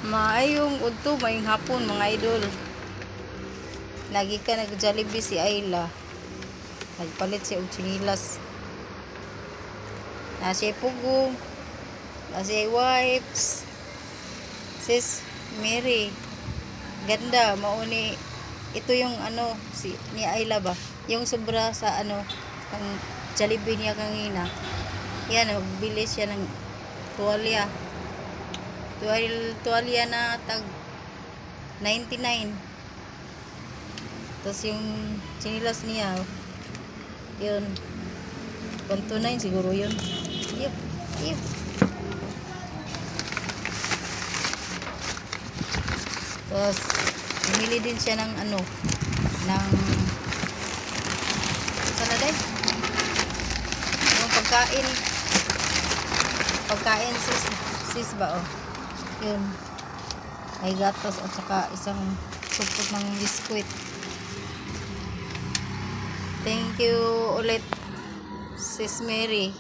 Maayong udto, maayong hapon mga idol. Lagi ka nag-Jollibee si Ayla. Nagpalit siya og chinilas. Na siya pugong. Na siya wipes. Sis Mary. Ganda, mauni. Ito yung si ni Ayla ba? Yung sobra sa ang Jollibee niya kanina. Yan, nagbili siya ng tuwalya. Tuwalya na tag 99. Tapos yung chinilas niya, yun, 129 siguro yun. Yep, yep. Tapos, bumili din siya ng ng saladay. Yung pagkain sis ba, oh. Yun. Ay gatas at saka isang supot ng biskwit. Thank you ulit, Sis Mary.